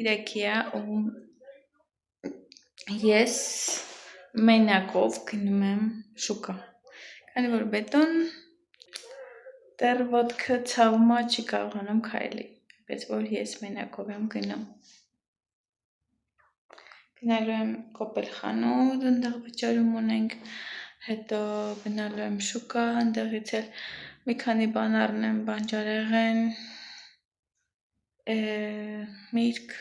Իրաքիա ու ես մենակով գնում եմ շուկա։ Քանի որ բետոն դեռ ոտքը ցավումա չի կարողանում քայլի, բայց որ ես մենակով եմ գնում։ Գնալու եմ կոպել խանութ, այնտեղ վճարում ունենք, հետո գնալու եմ շուկա, այնտեղից էլ մի քանի բան առնեմ, բանջարեղեն, միրգ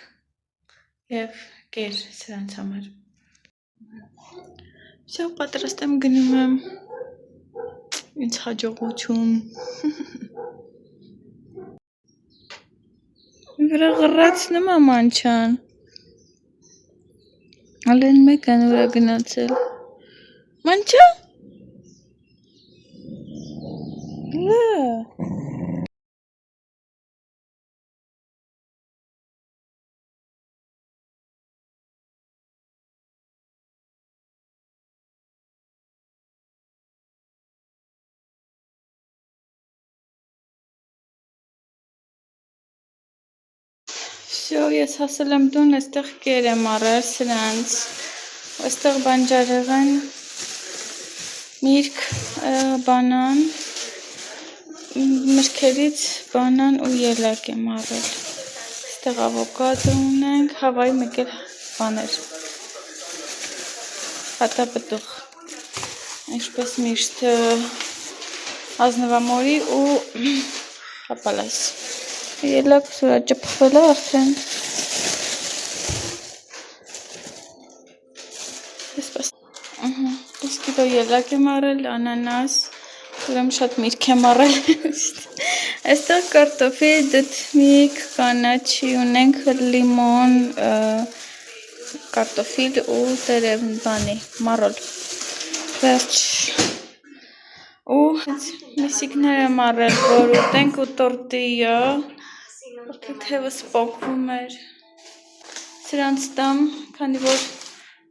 եւ կեր սրանց համար։ Всё, պատրաստ եմ գնում եմ։ Ինձ հաջողություն։ Վրա գռացնում եմ անչան։ Ալեն մեկան ուրա գնացել։ Մանչա։ Լա։ Всё, ես հասել եմ տուն, այստեղ կեր եմ առել սրանց։ Այստեղ բանջարեղեն, միրգ, բանան, մրգերից բանան ու ելակ եմ առել։ Այստեղ ավոկադո ունենք, հավայի մեկ էլ բաներ։ Հատապտուղ։ Ինչպես միշտ ազնվամորի ու հապալաս։ Ելակ սուրա ճպխվել է արդեն։ Ես կիլո ելակ եմ առել, անանաս, ուրեմն շատ միրգ եմ առել։ Այստեղ կարտոֆիլ, դդմիկ, կանաչի ունենք, լիմոն, կարտոֆիլ ու տերև բանի, մարոլ։ Վերջ։ Ու միսիկներ եմ առել, որ ուտենք ու տորտիա, որքը թևս պոկվում էր։ Սրանց տամ, քանի որ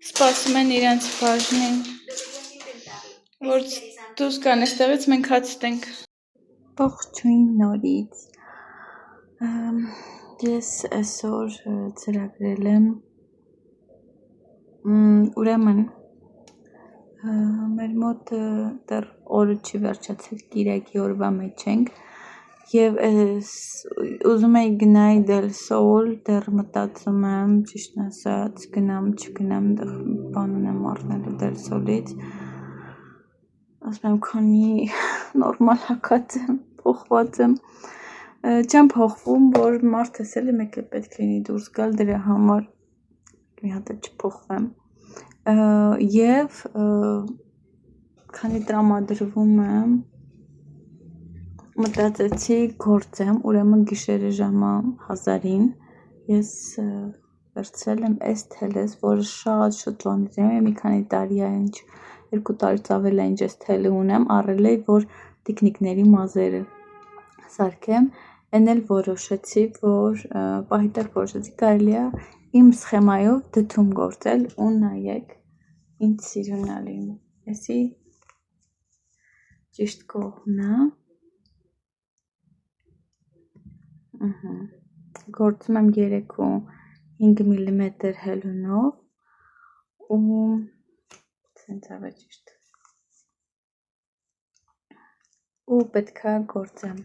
սպասում են իրենց բաժնին, որ դուրս գան այստեղից մենք հացտենք։ Ողջույն նորից։ Ես այսօր ծրագրել եմ ուրեմն մեր մոտ դեռ օրը չի վերջացել, կիրակի օրվա մեջ ենք եւ ուզում եի գնայի Del Sol, դեռ մտածում եմ, ճիշտն ասած, գնամ, չգնամ, դեռ բան ունեմ առնելու Del Sol-ից։ Ասում եմ, քանի նորմալ հագած եմ, փոխված եմ, չեմ փոխվում, որ մարդ ասել է մեկ էլ պետք լինի դուրս գալ դրա համար, մի հատ չփոխվեմ։ Եվ քանի տրամադրվում եմ, մտածեցի գործեմ, ուրեմն գիշերը ժամը 1000-ին ես վերցրել եմ այս թելես, որը շատ շուտ լոնդրեմ եմ, մի քանի տարի է ինչ, 2 տարից ավել է ինչ այս թելը ունեմ, առել էի, որ տիկնիկների մազերը սարքեմ, են էլ որոշեցի, որ պահիտակ որոշեցի, կարելի է իմ սխեմայով դդում գործել ու նայեք, ինչ սիրուն է լինում, էսի ճիշտ կողմն է, գործում եմ 3.5 մմ հելունով ու սենց ավե ճիշտ ու պետքա գործեմ,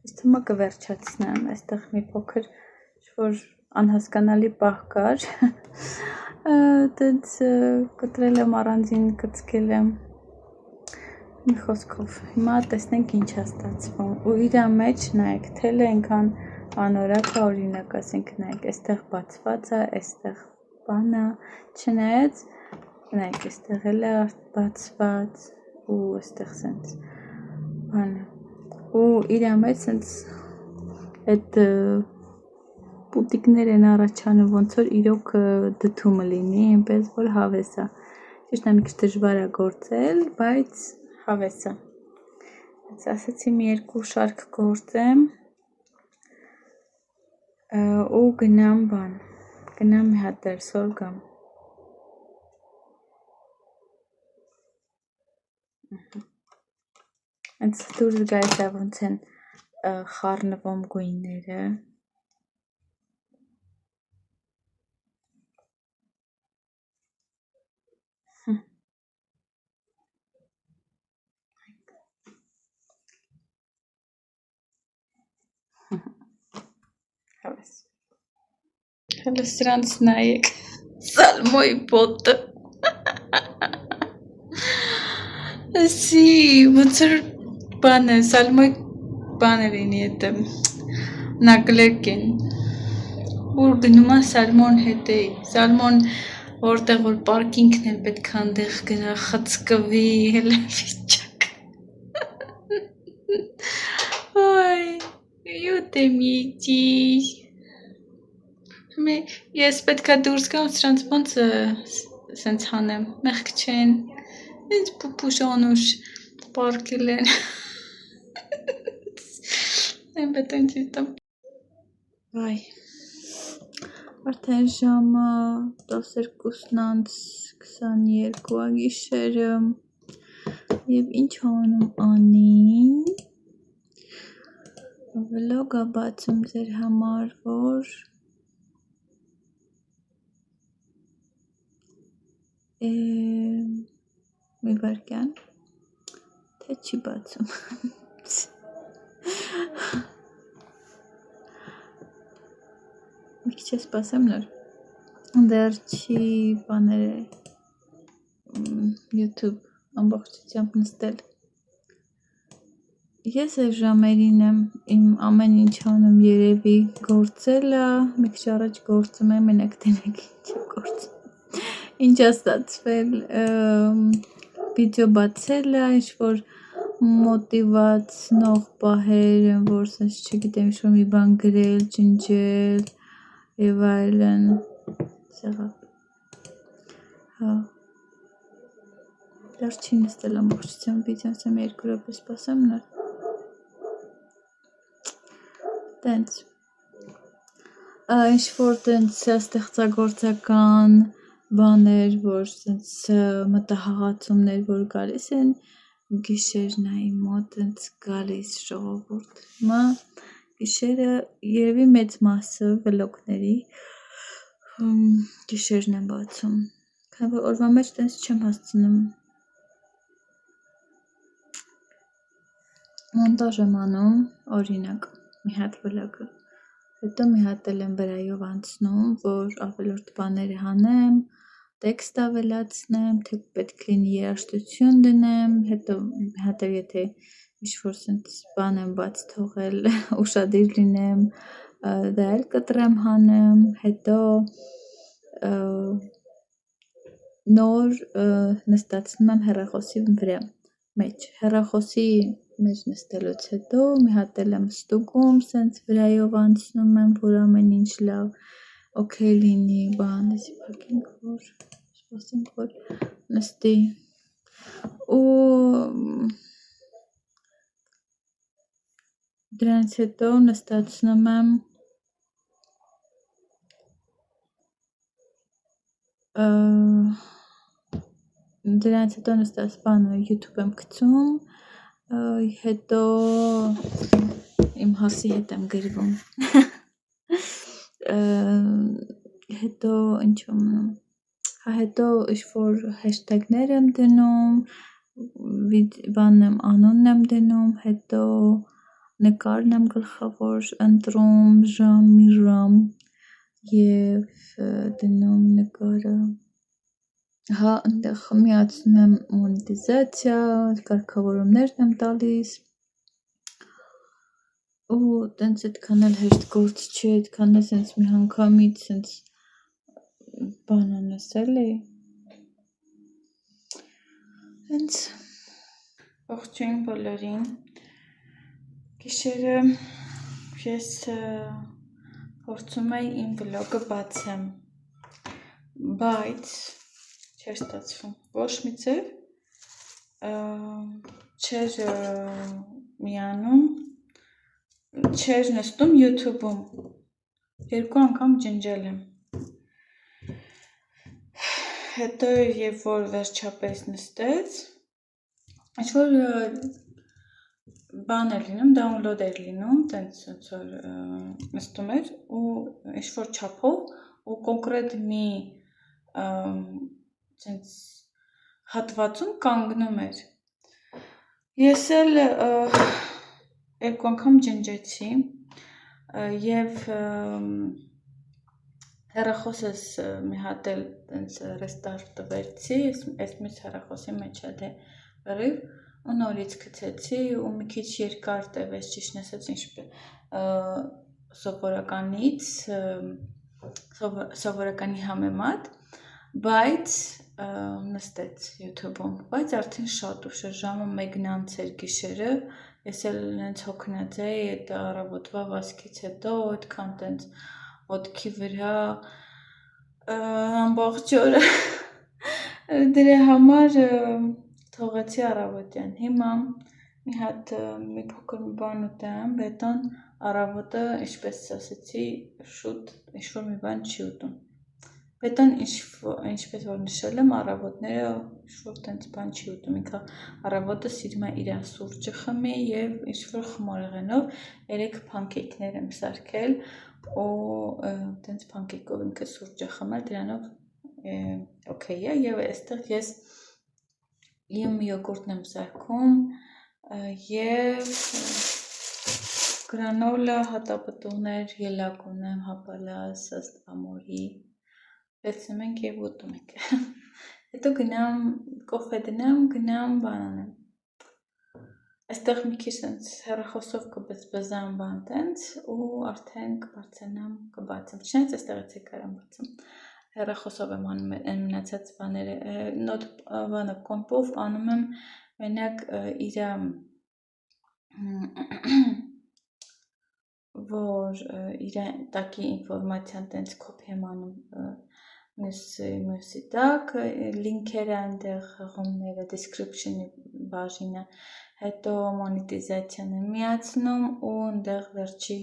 ես թվում է կվերջացնեմ, այստեղ մի փոքր որ անհասկանալի պահ կար, տենց կտրել եմ առանձին, կծկել եմ, մի խոսքով, հիմա տեսնենք ինչ է ստացվում ու իրա մեջ նայեք, թելը ենքան անորակ է, օրինակ ասենք նայեք, այստեղ բացված է, այստեղ բան է, չնայած նայեք, այստեղ էլ է բացված ու այստեղ սենց բան է ու իրա մեջ սենց այդ պուտիկներ են առաջանում, ոնց որ իրոք դդումը լինի, այնպես որ հավես է, ճիշտ է մի քիչ դժվար է գործել, բայց հավես է, ասացի մի 2 շարք գործեմ ու գնամ բան, գնամ մի հատ Del Sol գամ, հենց դուրս գայս է ոնց են խառնվում գույները, Հələ սրանց նայեք, Սալմոյի բոտը, ասի, ոնցր բանը, Սալմոյի բաներինի հետը, նակլերք են, որ գնումա Սալմոն հետ էի, Սալմոն որտեղ որ պարկինքն էլ պետք անդեղ գնա, խծկվի, հելը վիճակ, ոյ, յուտ եմ իջիր, ես պետքա դուրս գամ սրանց ոնց սենց հանեմ, մեղք չեն, ինձ պուպուշանուշ պարկել են, եմ պետ ինձ իտամ, վայ, արդեն ժամը 12:22 գիշերը և ինչ անում անին, վլոգ ա բացում ձեր համար, որ մի վարկյան, թե չի բացում, մի քիչ է սպասեմ նոր, դեռ չի բաները YouTube ամբողջությամբ նստել, ես այս ժամերին եմ իմ ամեն ինչ անում երևի գործելը, մի քիչ առաջ գործում եմ, մենակ տենեք ինչ է գործում, ինչ է ստացվել, վիդեո բացելը, ինչ-որ մոտիվացնող պահեր են, որ սենց չգիտեմ, ինչ-որ մի բան գրել, ջնջել և այլն, սեղավ, դեռ չի նստել ամբողջությամբ վիդեոն, ասեմ 2 րոպե սպասեմ նոր, տենց, ինչ-որ տենց ստեղծագործական բաներ, որ տենց մտահաղացումներ, որ գալիս են, գիշերն է իմ մոտ տենց գալիս ժողովուրդ, հիմա գիշերը երևի մեծ մասը վլոգների գիշերն եմ բացում, քանի որ օրվա մեջ տենց չեմ հասցնում, մոնտաժ եմ անում, օրինակ, մի հատ վլոգը, հետո մի հատ էլ եմ վրայով անցնում, որ ավելորդ բաներ հանեմ, տեքստ ավելացնեմ, թե պետք լինի երաժշտություն դնեմ, հետո մի հատ էլ եթե ինչ-որ սենց բան եմ բաց թողել, ուշադիր լինեմ, դա էլ կտրեմ հանեմ, հետո նոր նստացնում եմ հեռախոսի վրա մեջ, հեռախոսի մեջ նստելուց հետո մի հատ էլ եմ ստուգում, սենց վրայով անցնում եմ, որ ամեն ինչ լավ, օքեյ լինի, բան, էսի փակենք, որ սպասենք, որ նստի, ու դրանից հետո նստացնում եմ YouTube եմ գցում, հետո իմ հասի հետ եմ գրվում, հետո ինչ եմ անում, հետո ինչ-որ հեշթեգներ եմ դնում, անունն եմ դնում, հետո նկարն եմ գլխավոր ընտրում, ժամ, մի ժամ և դնում նկարը, ընդեղ միացնում եմ մոնետիզացիա, կարգավորումներն եմ տալիս, ու տենց այդքան էլ հեշտ գործ չի, այդքան է սենց մի հանգամից սենց բան անես էլի, հենց ողջույն բոլորին, գիշերը ես փորձում էի իմ վլոգը բացեմ, բայց չէր ստացվում, ոչ մի ձև չէր միանում, չէր նստում YouTube-ում, 2 անգամ ջնջել եմ, հետո երբ որ վերջապես նստեց, ինչ-որ բան էր լինում, download էր լինում, տենց որ նստում էր ու ինչ-որ չափով ու կոնկրետ մի տենց հատվածում կանգնում էր, ես էլ 2 անգամ ջնջեցի, Եվ հեռախոսս մի հատ էլ restart տվեցի, այս մյուս հեռախոսի մեջ է դե բռիվ ու նորից գցեցի ու մի քիչ երկար տևեց ճիշտն ասած սովորականի համեմատ, բայց նստեց YouTube-ում, բայց արդեն շատ ուշ էր, ժամը 1-ն անց էր գիշերը, ես էլ նենց հոգնած էի այդ առավոտվա վազքից հետո, այդքան տենց ոտքի վրա ամբողջ օրը դրա համար թողեցի առավոտյան։ Հիմա մի հատ մի փոքր մի բան ուտեմ, բետոն առավոտը, ինչպես ասացի, շուտ ինչ-որ մի բան չի ուտում։ Բետոն ինչպես որ նշել եմ, առավոտները ինչ-որ տենց բան չի ուտում, ինքը առավոտը սիրում է իր սուրճը խմի և ինչ-որ խմորեղենով 3 փանքեյքներ եմ սարքել ու տենց փանքեյքով ինքը սուրճը խմել, դրանով օքեյ է և այստեղ ես իմ յոգուրտն եմ սարքում և գրանոլա, հատապտուղներ, ելակ ունեմ, հապալած, ամորի, վերցնում ենք և ուտում ենք, հետո գնամ կոֆե դնեմ, գնամ բան անեմ, այստեղ մի քիչ հեռախոսով կբզբզամ բան տենց ու արդեն կբարձրանամ, կբացեմ, չնայած այստեղից է կարամ բացեմ, հեռախոսով եմ անում են մնացած բաները, կոմպով անում եմ մենակ իրա որ իր տակի ինվորմացիան տենց կոպի եմ անում մյուսի տակ, լինքերը այնտեղ հղումները, description-ի բաժինը, հետո մոնետիզացիան եմ միացնում ու այնտեղ վերջի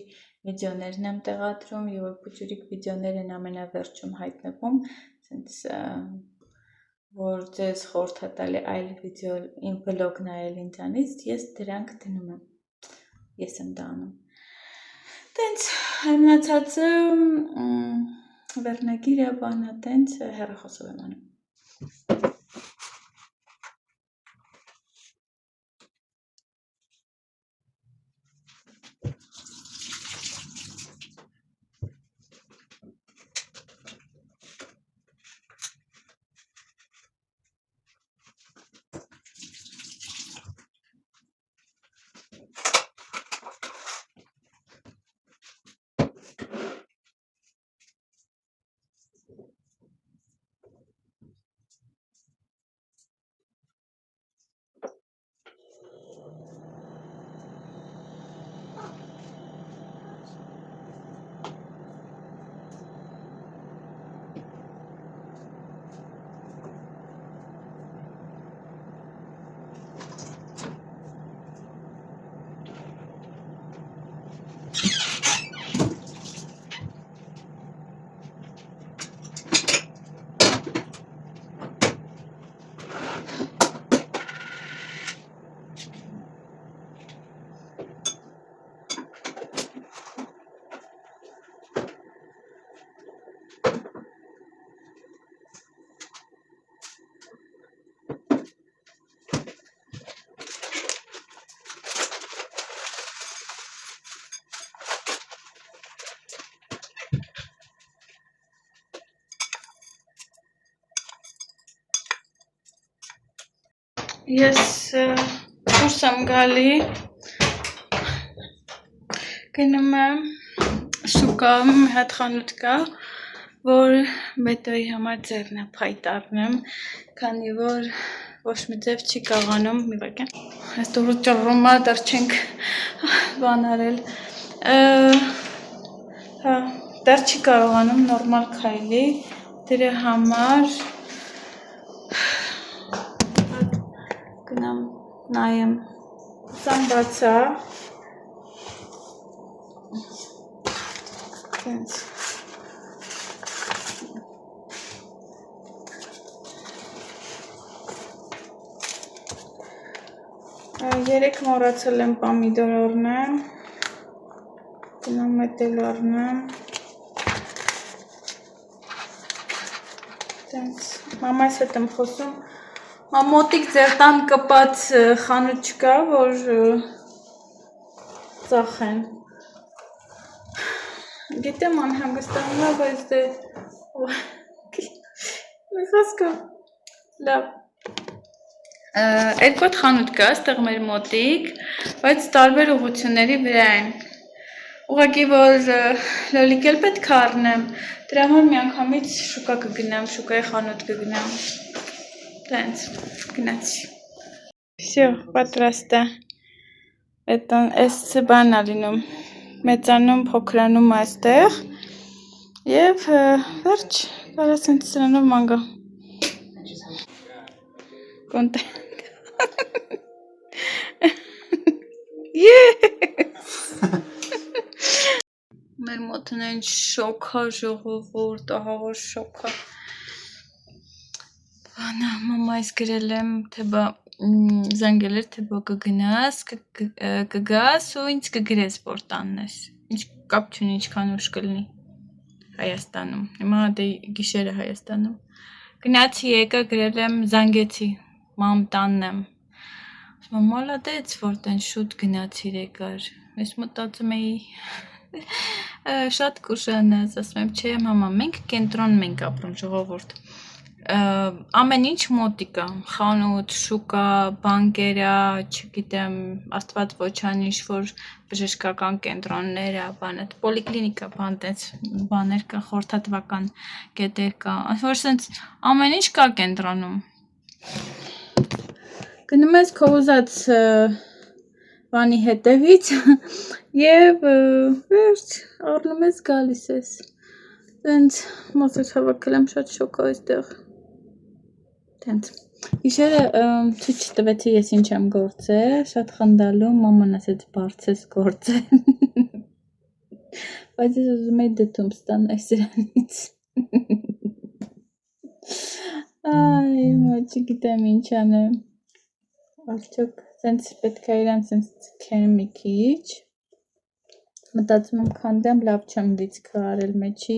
վիդեոներն եմ տեղադրում և որ փուճուրիկ վիդեոներ են ամենավերջում հայտնվում, սենց որ ձեզ խորհուրդ է տալի այլ վիդեո իմ վլոգ նայել ինձանից, ես դրանք դնում եմ, ես եմ դա անում, տենց մնացածը վերնագիրը բանը տենց հեռախոսով եմ անում։ Ես դուրս եմ գալի, գնում եմ շուկա, մի հատ խանութ կա, որ Բետոյի համար ձեռն է փայտառն, քանի որ ոչ մի ձև չի կարողանում, մի վայրկյան, այս դուրը ճռռում է, դեռ չենք բան արել, դեռ չի կարողանում նորմալ քայլի, դրա համար գնամ նայեմ, սան բաց է, տենց, երեկ մոռացել եմ պամիդոր առնեմ, գնամ էդ էլ առնեմ, տենց, մամայս հետ եմ խոսում, մոտիկ ձեր տան կպած խանութ չկա, որ ծախեն, Գիտեմ անհանգստանում է, բայց դե մեղասկա լավ Այդ ոտ խանութ կա, ստեղ մեր մոտիկ, բայց տարբեր ուղությունների վրա են ուղղակի, որ լոլիկ էլ պետք է առնեմ, դրա համար միանգամից շուկա կգնամ, շուկայի խանութ կգնամ, տենց, գնացի Всё, պատրաստ է, այս բանն է լինում, մեծանում, փոքրանում է այստեղ և վերջ, կարա սենց սրանով մանգա Մեր մոտն են շոքա ժողովուրդ, ահավոր շոքա Բանա, մամայիս գրել եմ, թե բա զանգել էր, թե բա կգնաս, կգաս ու ինձ կգրես, որ տաննես Ինչ կապ չունի, ինչքան ուշ կլինի Հայաստանում, հիմա դե գիշերը Հայաստանում Գնացի եկա, գրել եմ, զանգեցի, մամ տանն եմ Մալադեց, որ տեն շուտ գնացիր եկար, ես մտածում էի Շատ կուշան ես, ասում եմ, չէ մամա, մենք կենտրոնում ենք ապրում ժողովուրդ Ամեն ինչ մոտիկ է, խանութ, շուկա, բանկերա, չգիտեմ, աստված ոչան ինչ-որ բժշկական կենտրոններ է, բանդ, պոլիկլինիկա, բան տենց բաներ կա, խորհրդատվական կետեր կա, որ սենց ամեն ինչ կա կենտրոնում Գնում ես քո ուզած բանի հետևից և վերջ, առնում ես գալիս ես Տենց մոսոց հավաքել եմ շատ շոքա այստեղ Տենց Գիշերը ցույց տվեցի ես ինչ եմ գործել, շատ խնդալու, մաման ասեց բարձես գործել Բայց ես ուզում էի դդում ստանալ սրանից Այ, չգիտեմ ինչ անեմ Արդյոք սենց պետք է իրան սենց ձգեմ մի քիչ Մտածում եմ քանդեմ, լավ չեմ լիցքը արել մեջի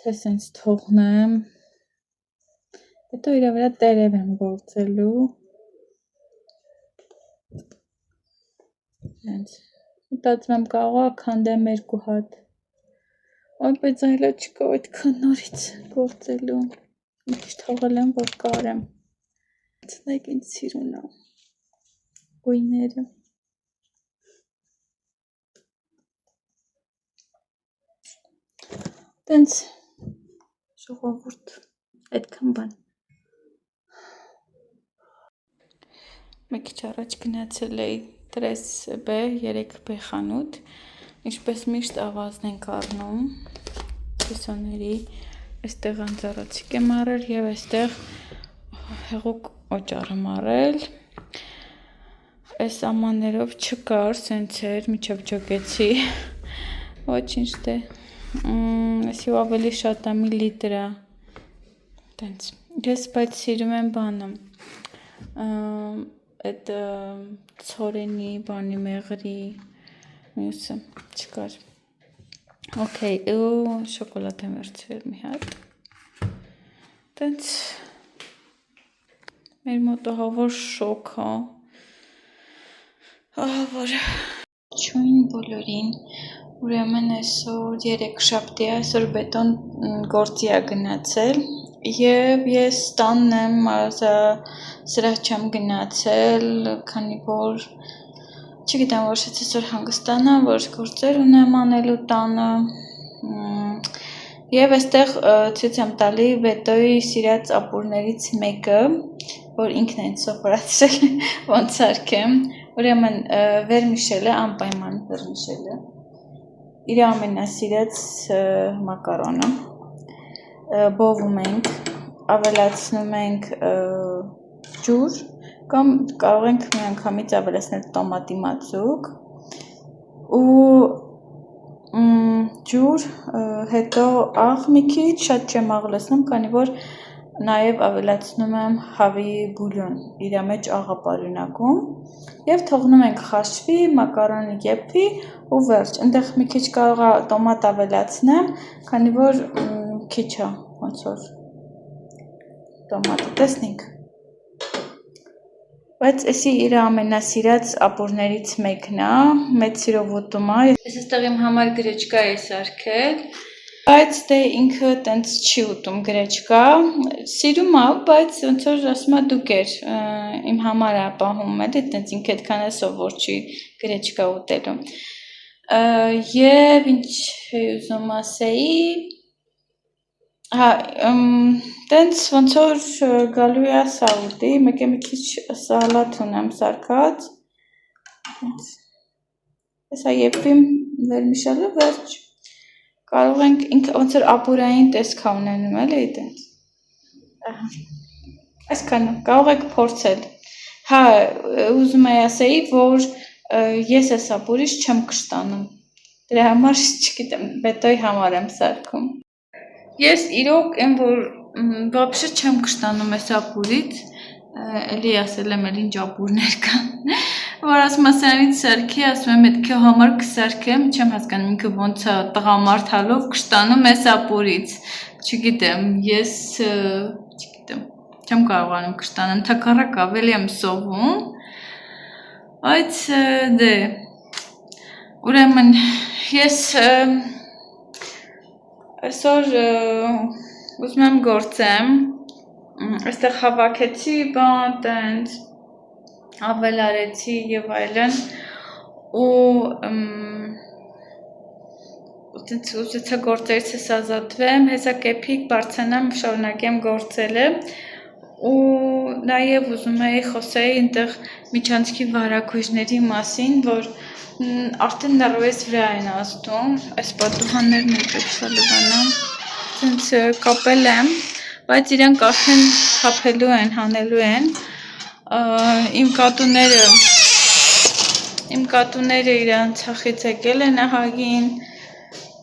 Թե սենց թողնեմ Հետո իրա վրա տերև եմ գործելու Մտածում եմ կարող է քանդեմ 2 հատ Այ բայց այլա չկա այդքան նորից գործելու Մի քիչ թողել եմ, որ կարեմ Ցնեք ինձ սիրուն է Գույները Տենց ժողովուրդ Այդքան բան Մի քիչ առաջ գնացել էի Տրես B, 3B խանութ Ինչպես միշտ ավազն ենք առնում Կեսոների Այստեղ անձառոցիկ եմ առել և այստեղ հեղուկ օճառ եմ առել Այս ամաններով չկար, սենց էր, միջև ջոկեցի Ոչինչ դե Այսի ու ավելի շատ է, մի լիտր է Տենց Ես բայց սիրում եմ բանը Այդ ցորենի, բանի մեղրի Մյուսը չկար Okay, ու շոկոլադ եմ վերցրել մի հատ Տենց Մեր մոտ ահավոր շոք է Ահավոր Չույն բոլորին Ուրեմն այսօր 3 շաբթի է, այսօր բետոն գործի է գնացել Եվ ես տանն եմ, սրահ չեմ գնացել, քանի որ Չգիտեմ, որոշեցի այսօր հանգստանամ, որոշ գործեր ունեմ անելու տանը Եվ այստեղ ցույց եմ տալի Բետոյի սիրած ապուրներից մեկը, որ ինքն է ինձ սովորացրել ոնց սարքեմ Ուրեմն վերմիշելը, անպայման վերմիշելը Իր ամենասիրած մակարոնը Բովում ենք, ավելացնում ենք ջուր Կամ կարող ենք միանգամից ավելացնել տոմատի մածուկ Ու ջուր, հետո աղ մի քիչ, շատ չեմ աղլացնում, քանի որ նաև ավելացնում եմ հավի բուլյոն, իր մեջ աղ ապարյունակում Եվ թողնում ենք խաշվի, մակարոնը եփի ու վերջ Այնտեղ մի քիչ կարող է տոմատ ավելացնեմ, քանի որ քիչ է, ոնց որ տոմատը, տեսնենք Բայց էսի իր ամենասիրած ապուրներից մեկն է, մեծ սիրով ուտում է։ Ես այստեղ իմ համար գրեչկա էի սարքել, բայց դե ինքը տենց չի ուտում գրեչկա, սիրում է, բայց ոնց որ ասում է դուք էր, իմ համար է պահում էլի, տենց ինքը այդքան է սովոր չի գրեչկա ուտելու։ Եվ ինչ ուզում ասեի, հա, տենց ոնց որ գալու է սա ուտի, մեկ է մի քիչ սալատ ունեմ սարքած, հեսա եպվիմ վերմիշալը վերջ, կարող ենք ինքը ոնց որ ապուրային տեսք է ունենում էլի տենց, այսքան կարող եք փորձել, հա, ուզում էի ասեի, որ ես այս ապուրից չեմ կշտանում, դրա համար չգիտեմ, բետոյի համար եմ սարքում։ Ես իրոք եմ, որ վաբշե չեմ կշտանում այս ապուրից, էլի ասել եմ, էլ ինչ ապուրներ կան, որ ասում ասյանից սարքի, ասում եմ, էդ քո համար կսարքեմ, չեմ հասկանում ինքը ոնց է տղամարդ հալով կշտանում այս ապուրից, չգիտեմ, ես, չգիտեմ, չեմ կարողանում կշտան, ընդհակառակ ավելի եմ սովում, բայց դե, ուրեմն, ես այսօր ուզում եմ գործեմ, այստեղ հավաքեցի բան, տենց, ավելարեցի և այլն, ու տենց ուզեցա գործերից ես ազատվեմ, հեսա կեփիկ բարձանամ, շարունակեմ գործելը, ու նաև ուզում էի խոսեի այնտեղ միջանցքի վարակույժների մասին, որ արդեն նռվես վրա են ազդում, այս պատուհաններն են պետք է լվանամ, տենց կապել եմ, բայց իրանք արդեն թափելու են, հանելու են, իմ կատուները իրան ցախից եկել են ահագին,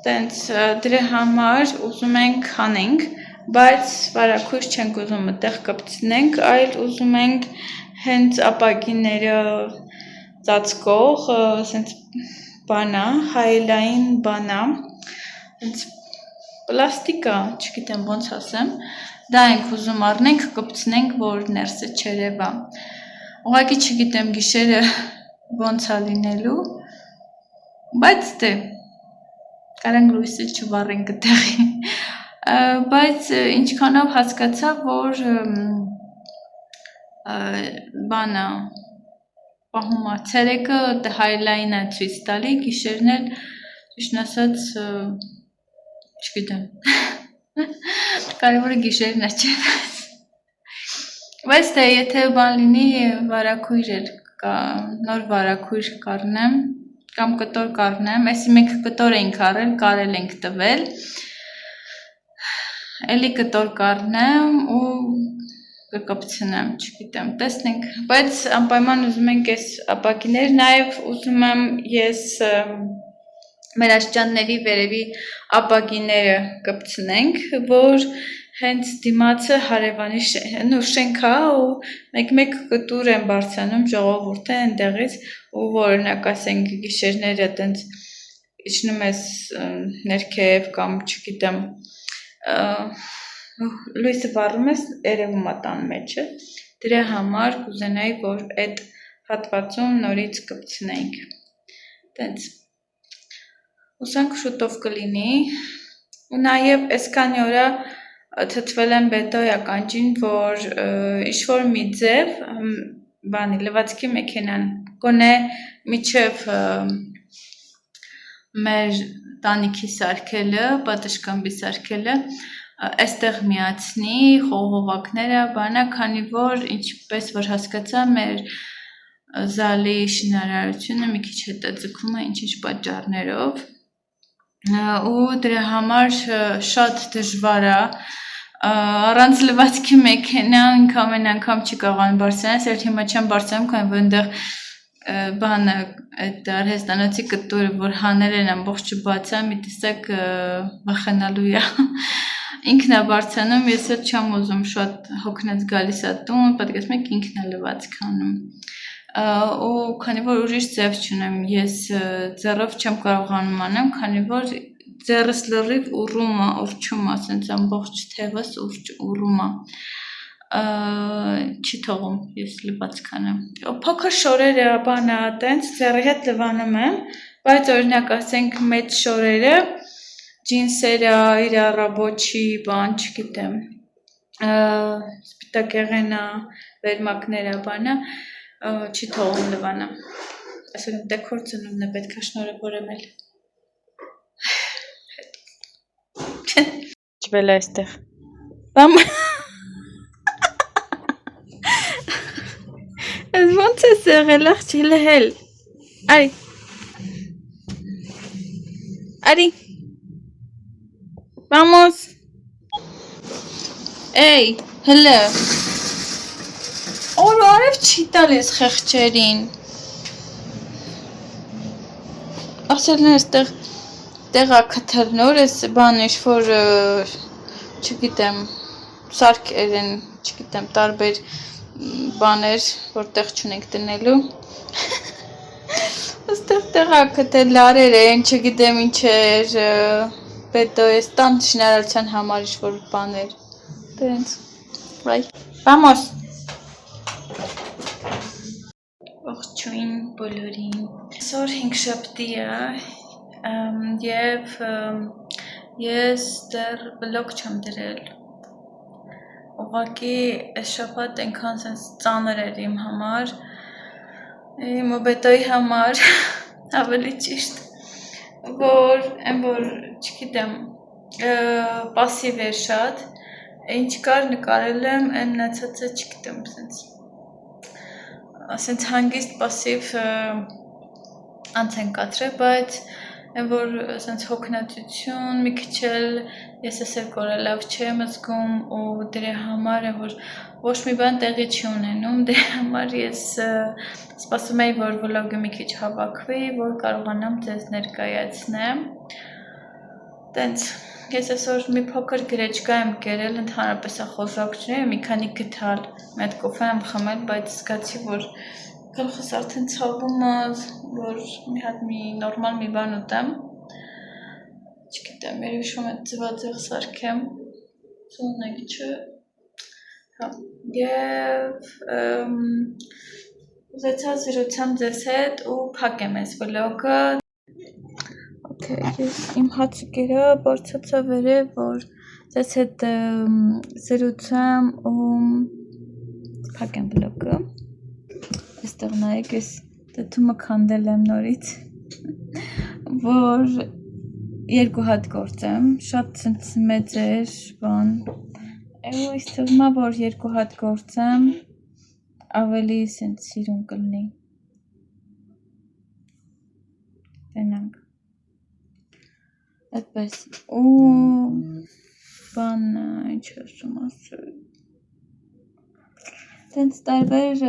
տենց դրա համար ուզում ենք հանենք, բայց վարակույժ չենք ուզում այդտեղ կպցնենք, այլ ուզում ենք հենց ապակիները ծածկող, սենց բանա, հայելային բանա, սենց պլաստիկա, չգիտեմ ոնց ասեմ, դա ենք ուզում առնենք, կպցնենք, որ ներսը չերևա, ուղղակի չգիտեմ գիշերը ոնց է լինելու, բայց դե, կարանք լույսը չվառենք այդտեղի, բայց ինչքանով հասկացա, որ բանա, պահում է, ցերեկը հայլային է ցույց տալի, գիշերն էլ ճիշտն ասած, չգիտեմ, կարևորը գիշերն է չէ, բայց թե եթե բան լինի վարակույր էլ կա, նոր վարակույր կառնեմ, կամ կտոր կառնեմ, այսի մենք կտոր էինք առել, կարել ենք տվել, էլի կտոր կառնեմ ու կկպցնեմ, չգիտեմ, տեսնենք, բայց անպայման ուզում ենք այս ապակիներ, նաև ուզում եմ ես մեր աշճանների վերևի ապակիները կպցնենք, որ հենց դիմացը հարևանի շենքա ու մեկ կտուր են բարձանում ժողովուրդը այնտեղից ու որոնակ ասենք գիշերները տենց իջնում ես ներքև կամ չգիտեմ լույսը վառում ես երևում է տան մեջը, դրա համար կուզենայի, որ այդ հատվածում նորից կպցնենք, տենց, ուսանք շուտով կլինի, ու նաև այսքանի օրա թթվել եմ բետոյ ականջին, որ ինչ-որ մի ձև, բանի, լվացքի մեքենան, գոնե միջև մեր տանիքի սարքելը, պատշգամբի սարքելը, այստեղ միացնի խողովակները, բանա, քանի որ ինչպես որ հասկացա մեր զալի շինարարությունը մի քիչ հետաձգում է ինչ-ինչ պատճառներով ու դրա համար շատ դժվար է առանց լվացքի մեքենա ամեն անգամ չի կարողանում բարձրանալ, ես հիմա չեմ բարձրանում, քանի որ այնտեղ բանը այդ արհեստանոցի կտուրը, որ հանել են ամբողջ չբացա, մի տեսակ վախենալու է ինքն է բարձրանում, ես էլ չեմ ուզում շատ հոգնած գալիս է տուն, պատկերացնում եք ինքն է լվացք անում ու քանի որ ուրիշ ձև չունեմ, ես ձեռով չեմ կարողանում անեմ, քանի որ ձեռս լրիվ ուռում է, ուրճում է, ասենց ամբողջ թևս ուռում է չի թողում ես լվաց կանեմ։ Փոքր շորերը բանա տենց ձեռի հետ լվանում եմ, բայց օրինակ ասենք մեծ շորերը ջինսերը, իր ռաբոչի բան, չգիտեմ, սպիտակեղենը, վերմակները բանը չի թողում լվանը։ Ասում եմ դեքոր ծնունդն է պետք է շնորհավորեմ էլ։ Չվել այստեղ։ Բամ Այս ոնց է սեղել աղջի լհել։ Արի։ Արի։ Vamos։ Էй, հլը։ Օր արև չի տալիս խեղճերին։ Ասելն այստեղ տեղա քթր նոր էս բան ինչ-որ չգիտեմ սարքեր են, չգիտեմ տարբեր բաներ, որտեղ չունենք տնելու այստեղ տեղա քթր լարեր են, չգիտեմ ինչ էր, պետո էս տան շինարարության համար ինչ-որ բաներ, տենց, Vamos։ Ողջույն բոլորին։ Այսօր 5 շաբթի է և ես դեռ բլոգ չեմ դրել։ Ուղղակի այս շաբաթ այնքան sense ծանր էր իմ համար, իմ մոբետոյի համար, ավելի ճիշտ, որ չգիտեմ, պասիվ էր շատ, ինչ կար նկարել եմ, այն մնացածը չգիտեմ, sense հանգիստ պասիվ անց են կացրել, բայց այն որ sense հոգնածություն, մի քիչ էլ ես ասել կորը լավ չեմ զգում ու դրա համար է որ ոչ մի բան տեղի չի ունենում, դրա համար ես սպասում եի որ վլոգը մի քիչ հավաքվի, որ կարողանամ ձեզ ներկայացնեմ։ Տենց ես այսօր մի փոքր գրեչկա եմ կերել, ընդհանրապես խոզակ չէ, մի քանի գթալ, մի հատ կոֆե եմ խմել, բայց զգացի որ գլխս արդեն ցավում է, որ մի հատ մի նորմալ մի բան ուտեմ։ Չգիտեմ, երևի շում է ձվածեղ սարքեմ, ծուննեք չէ։ Հա, և ուզեցա զրուցամ ձեզ հետ ու փակեմ ես վլոգը։ Okay, ես իմ հացը կերա բարձացա վերև, որ ձեզ հետ զրուցամ ու փակեմ վլոգը։ Այստեղ նայեք, ես դդումը քանդել եմ նորից, որ երկու հատ գործեմ, շատ մեծ էր, բան, ու այս թվում է, որ երկու հատ գործեմ, ավելի սիրուն կլինի, տենանք, այդպես, ու բան, ինչ ասում ասել, տենց տարբեր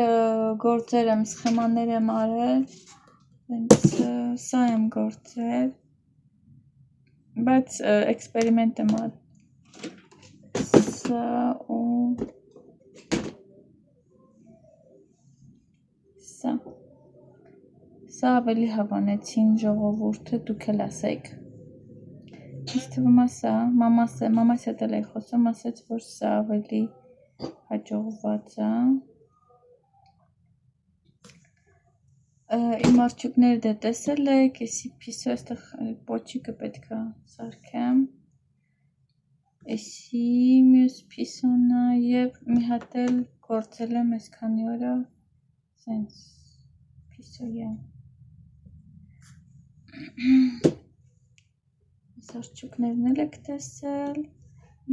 գործեր եմ, սխեմաներ եմ արել, տենց սա եմ գործել, բայց էքսպերիմենտ եմ արել, սա ու սա ավելի հավանեցին ժողովուրդը, դուք էլ ասեք, ինձ թվում է սա, մամաս հետ էլ էի խոսում, ասեց, որ սա ավելի հաջողված է, իմ արջուկները դե տեսել եք, եսի պիսո այստեղ պոչիկը պետք է սարքեմ, եսի մյուս պիսոնը և մի հատ էլ գործել եմ ես քանի օրը, սենց պիսոյ եմ, ես արջուկներն էլ եք տեսել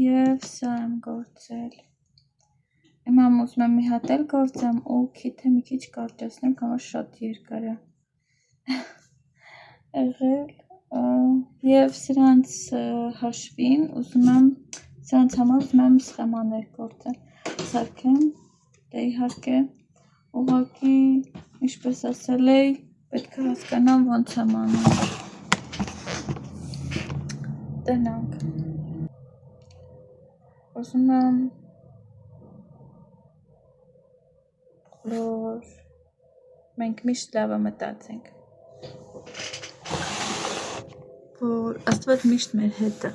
և սա եմ գործել, իմ համ ուզում եմ մի հատ էլ գործեմ ու քիթե մի քիչ կարճացնեմ, կամար շատ երկար է եղել և սրանց հաշվին ուզում եմ, սրանց համար ուզում եմ սխեմաներ գործել, սարքեմ, դե իհարկե, ուղղակի, ինչպես ասել էի, պետք է հասկանամ ոնց եմ անում, տնանք, ուզում եմ, որ մենք միշտ լավը մտածենք, որ աստված միշտ մեր հետ է,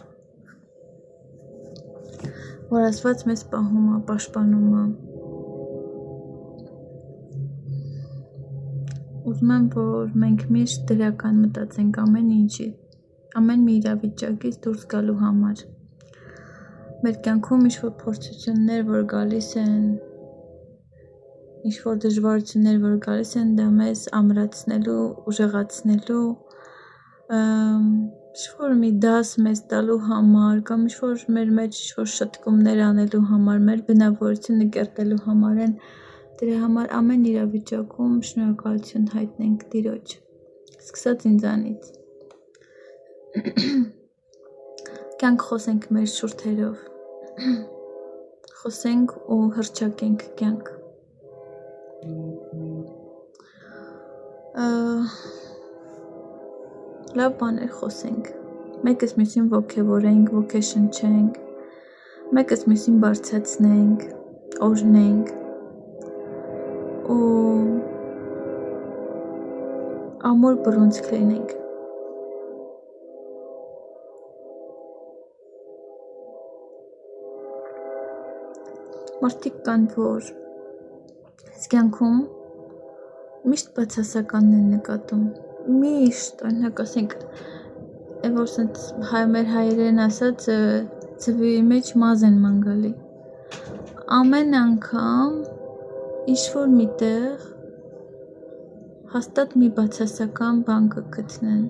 որ Աստված մեզ պահում է, պաշտպանում է։ Ուզում եմ, որ մենք միշտ դրական մտածենք ամեն ինչի, ամեն մի իրավիճակից դուրս գալու համար։ Մեր կյանքում ինչ-որ փորձություններ, որ գալիս են, ինչ-որ դժվարություններ, որ գալիս են, դա մեզ ամրացնելու, ուժեղացնելու, ինչ-որ մի դաս մեզ տալու համար, կամ ինչ-որ մեր մեջ ինչ-որ շտկումներ անելու համար, մեր բնավորությունը կերտելու համար են, դրա համար ամեն իրավիճակում շնորհակալություն հայտնենք Տիրոջ, սկսած ինձանից։ Կյանք խոսենք մեր շուրթերով, խոսենք ու հռչակենք կյանք։ Լավ բաներ խոսենք, մեկս մյուսին ոգևորենք, ոգեշնչենք, մեկս մյուսին բարձրացնենք, օրհնենք ու ամուր բռունցք լինենք։ Մարդիկ կան, որ կյանքում միշտ բացասականն են նկատում, միշտ, օրինակ ասենք, որ մեր հայերեն ասած ծվի մեջ մազ են մանգալի, ամեն անգամ ինչ-որ միտեղ հաստատ մի բացասական բան կգտնեն,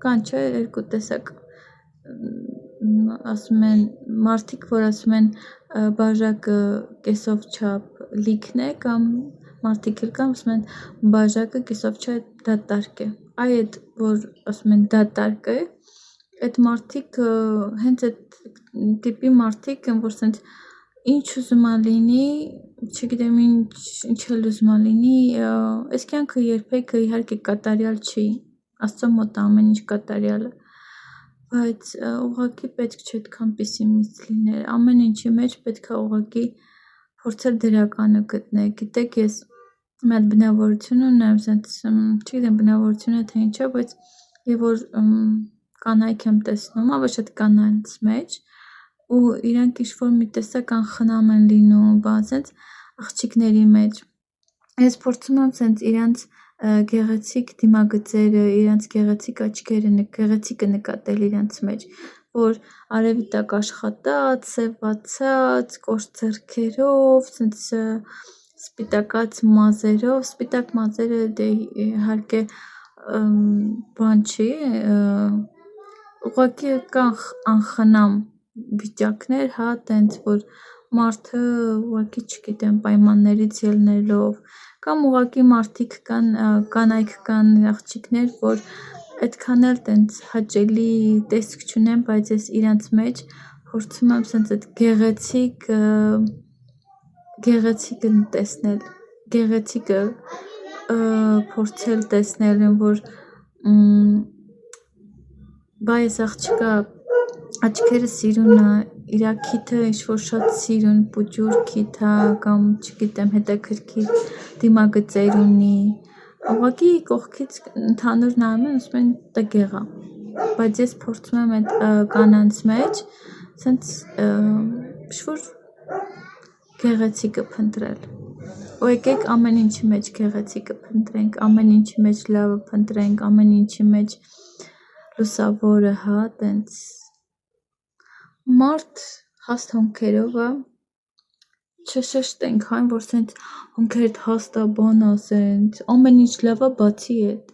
կան չէ երկու տեսակ, ասում են մարդիկ, որ ասում են բաժակը կեսով չափ լիքն է, կամ մարդիկ էլ կան, ասում են բաժակը կեսով չափ դատարկ է, այդ որ ասում են դատարկ է, այդ մարդիկ հենց այդ տիպի մարդիկ են, որ սենց ինչ ուզում ա լինի, չգիտեմ ինչ էլ ուզում ա լինի, այս կյանքը երբեք իհարկե կատարյալ չի, Աստծո մոտ ամեն ինչ կատարյալ է, բայց ուղղակի պետք չէ այդքան պեսիմիստ լինել, ամեն ինչի մեջ պետք է ուղղակի փորձել դրականը գտնել, գիտեք ես մի հատ բնավորություն ունեմ, սենց չգիտեմ բնավորությունը թե ինչ է, բայց եւ որ կանայք եմ տեսնում, ավելի շատ կանանց մեջ, ու իրանք ինչ-որ մի տեսակ անխնամ են լինում, բան սենց աղջիկների մեջ, ես փորձում եմ սենց իրանց գեղեցիկ դիմագծերը, իրանց գեղեցիկ աչքերը, գեղեցիկը նկատել իրանց մեջ, որ արևի տակ աշխատած, սևացած, կոշտ ձեռքերով, սենց սպիտակած մազերով, սպիտակ մազերը դե իհարկե բան չի, ուղղակի կան անխնամ վիճակներ, հա, տենց որ մարդը ուղղակի չգիտեմ պայմաններից ելնելով, կամ ուղղակի մարդիկ կան, կանայք կան, աղջիկներ, որ այդքան էլ տենց հաճելի տեսք չունեն, բայց ես իրանց մեջ փորձում եմ սենց այդ գեղեցիկը տեսնել, գեղեցիկը փորձել տեսնել, որ բա ես աղջիկա աչքերը սիրուն է, իրա քիթը ինչ-որ շատ սիրուն, պուճուր քիթ է, կամ չգիտեմ հետաքրքիր դիմագծեր ունի, ուղղակի կողքից ընդհանուր նայում են, ասում են տգեղ է, բայց ես փորձում եմ այդ կանանց մեջ սենց ինչ-որ գեղեցիկը փնտրել, ու եկեք ամեն ինչի մեջ գեղեցիկը փնտրենք, ամեն ինչի մեջ լավը փնտրենք, ամեն ինչի մեջ լուսավորը, հա, տենց մարդ հաստ հոնքերով է, չշշտենք, հայն որ սենց հոնքերդ հաստ է, բան է, սենց ամեն ինչ լավ է, բացի այդ,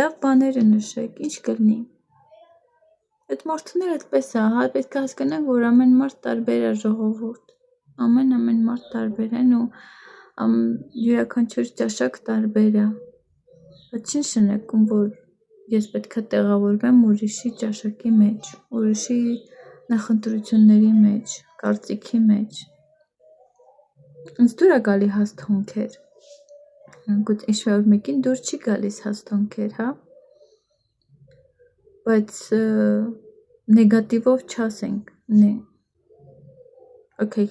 լավ բաները նշեք, ինչ կլինի, այդ մարդուները այդպես է, հա, պետք է հասկանանք, որ ամեն մարդ տարբեր է ժողովուրդ, ամեն մարդ տարբեր են ու յուրաքանչյուր ճաշակ տարբեր է, բայց չի նշանակում, որ ես պետք է տեղավորվեմ ուրիշի ճաշակի մեջ, ուրիշի նախընտրությունների մեջ, կարծիքի մեջ, ինձ դուր է գալի հաստ հոնքեր, ինչ-որ մեկին դուր չի գալիս հաստ հոնքեր, հա, բայց նեգատիվով չասենք, okay,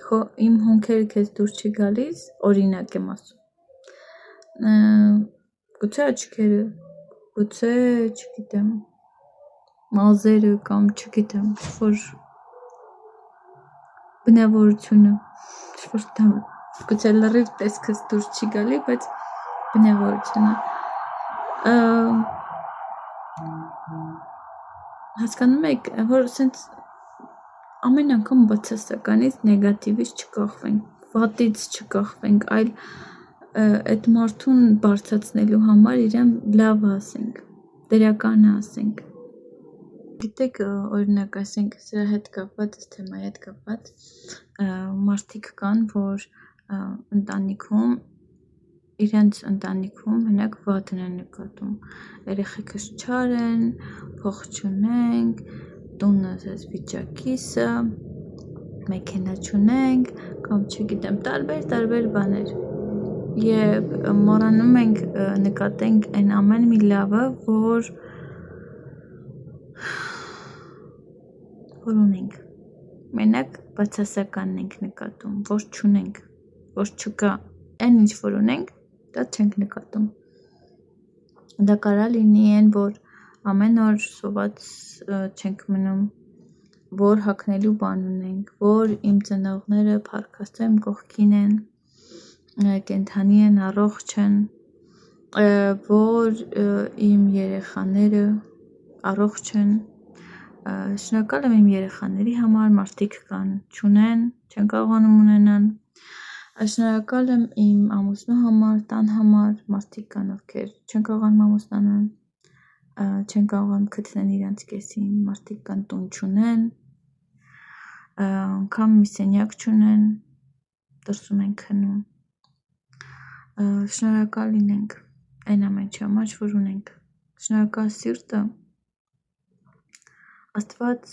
իմ հոնքերը քեզ դուր չի գալիս, օրինակ եմ ասում, գուցե աչքերը, գուցե չգիտեմ, մազերը կամ չգիտեմ, որ բնավորությունը, որ գուցե լրիվ տեսքս դուրս չի գալի, բայց բնավորությունը հասկանում եք, որ սենց ամեն անգամ բացասականից նեգատիվից չկախվենք, վատից չկախվենք, այլ այդ մարդուն բարձրացնելու համար իրեն լավ ասենք, դրականը ասենք։ Գիտեք, օրինակ, ասենք, սրա հետ կապված, այս թեմայի հետ կապված, մարդիկ կան, որ ընտանիքում, իրենց ընտանիքում մենակ վատն են նկատում, երեխեքս չար են, փող չունենք, տունը ասես վիճակիսը, մեքենա չունենք, կամ չգիտեմ, տարբեր բաներ, և մոռանում ենք նկատենք այն ամեն մի լավը, որ ունենք, մենակ բացասականն ենք նկատում, որ չունենք, որ չկա, այն ինչ որ ունենք, դա չենք նկատում, դա կարա լինի այն, որ ամեն օր սոված չենք մնում, որ հագնելու բան ունենք, որ իմ ծնողները փառք Աստծո իմ կողքին են, կենդանի են, առողջ են, որ իմ երեխաները առողջ են, շնորհակալ եմ իմ երեխաների համար, մարդիկ կան, չունեն, չեն կարողանում ունենան, շնորհակալ եմ իմ ամուսնու համար, տան համար, մարդիկ կան, ովքեր չեն կարողանում ամուսնանան, չեն կարողանում գտնեն իրենց կեսին, մարդիկ կան տուն չունեն, անգամ մի սենյակ չունեն, դրսում են քնում, շնորհակալ լինենք այն ամենի համար, որ ունենք, շնորհակալ սիրտը Աստված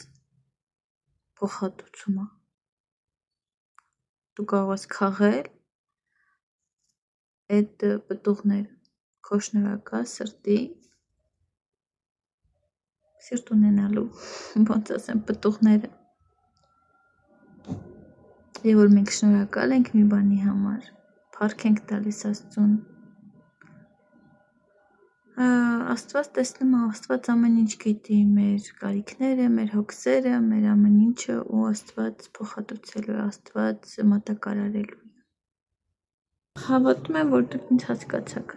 փոխհատուցում է, դու կարող ես քաղել այդ պտուղները, քո շնորհակալ սիրտ ունենալու, ոնց ասեմ, պտուղները, և որ մենք շնորհակալ ենք մի բանի համար, փառք ենք տալիս Աստծուն, Աստված տեսնում է, Աստված ամեն ինչ գիտի, մեր կարիքները, մեր հոգսերը, մեր ամեն ինչը ու Աստված փոխհատուցելու է, Աստված մատակարարելու է։ Հավատում եմ, որ դուք ինձ հասկացաք։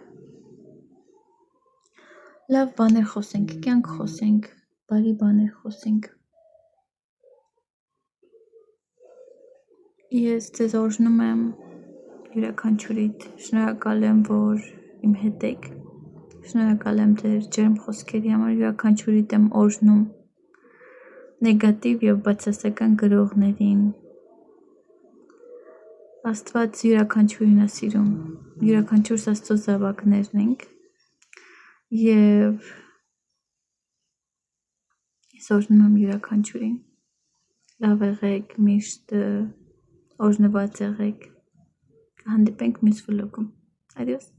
Լավ բաներ խոսենք, կյանք խոսենք, բարի բաներ խոսենք։ Ես ձեզ օրհնում եմ յուրաքանչյուրիդ, շնորհակալ եմ, որ իմ հետ եք, շնորհակալ եմ ձեր ջերմ խոսքերի համար, յուրաքանչյուրիդ եմ օրհնում նեգատիվ և բացասական գրողներին, Աստված յուրաքանչյուրին է սիրում, յուրաքանչյուրս Աստծո զավակներն ենք, և ես օրհնում եմ յուրաքանչյուրին, լավ եղեք, միշտ օրհնված եղեք, կհանդիպենք մյուս վլոգում, adios։